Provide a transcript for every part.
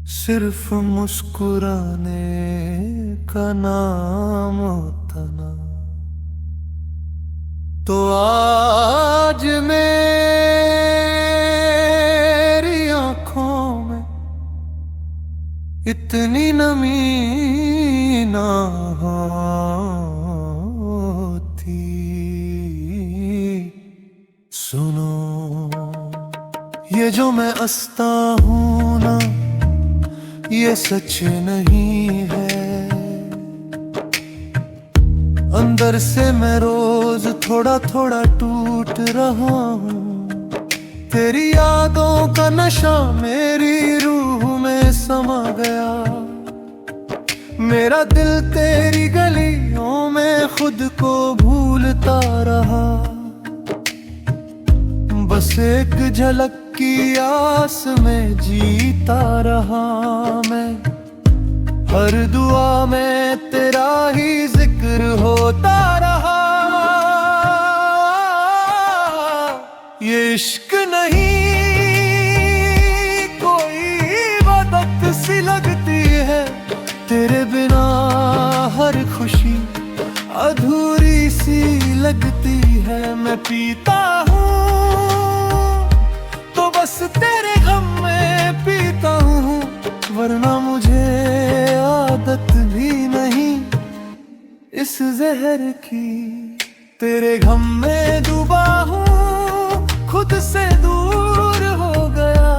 सिर्फ मुस्कुराने का नाम होता ना, तो आज मेरी आंखों में इतनी नमी ना होती। सुनो, ये जो मैं हंसता हूँ ना, ये सच नहीं है। अंदर से मैं रोज थोड़ा थोड़ा टूट रहा हूँ। तेरी यादों का नशा मेरी रूह में समा गया। मेरा दिल तेरी गलियों में खुद को भूलता रहा। बस एक झलक की आस में जीता रहा मैं। हर दुआ में तेरा ही जिक्र होता रहा। ये इश्क नहीं, कोई इबादत सी लगती है। तेरे बिना हर खुशी अधूरी सी लगती है। मैं पीता हूँ तो बस तेरे गम में पीता हूँ, वरना मुझे आदत भी नहीं इस जहर की। तेरे गम में डूबा हूँ, खुद से दूर हो गया।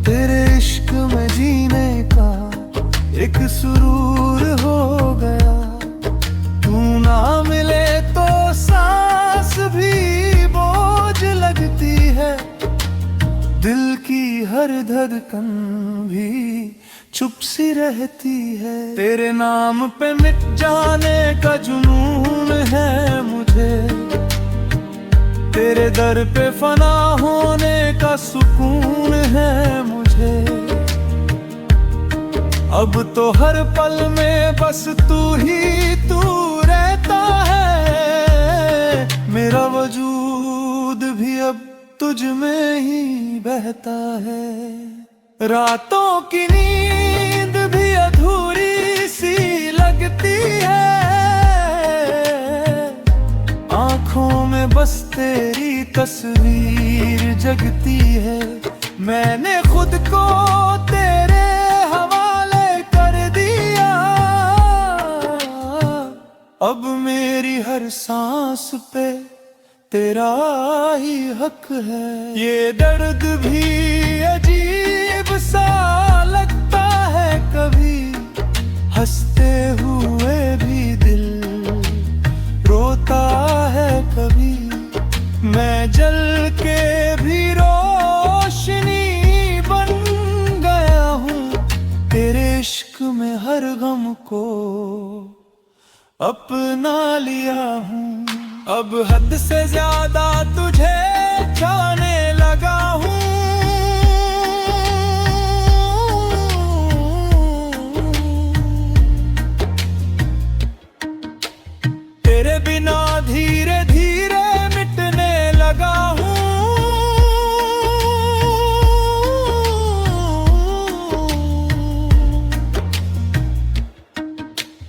तेरे इश्क में जीने का एक सुरूर हो गया। तू ना मिले तो सांस भी बोझ लगती है। दिल की हर धड़कन भी चुप सी रहती है। तेरे नाम पे मिट जाने का जुनून है मुझे। तेरे दर पे फना होने का सुकून है मुझे। अब तो हर पल में बस तू ही तू रहता है। मेरा वजूद भी अब तुझ में ही बहता है। रातों की नींद भी अधूरी सी लगती है। आंखों में बस तेरी तस्वीर जगती है। मैंने खुद को तेरे हवाले कर दिया। अब मेरी हर सांस पे तेरा ही हक है। ये दर्द भी अजीब सा लगता है कभी। हंसते हुए भी दिल रोता है कभी। मैं जल के भी रोशनी बन गया हूँ। तेरे इश्क में हर गम को अपना लिया हूँ। अब हद से ज्यादा तुझे जाने लगा हूँ। तेरे बिना धीरे धीरे मिटने लगा हूँ।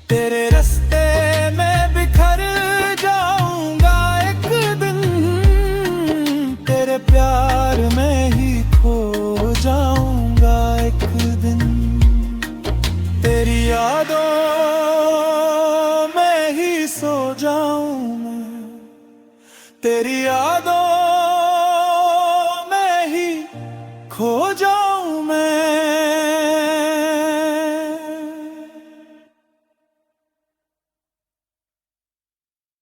तेरे रास्ते में बिखर जाऊंगा एक दिन। तेरे प्यार में ही खो जाऊंगा एक दिन। तेरी यादों में ही सो जाऊं मैं। तेरी यादों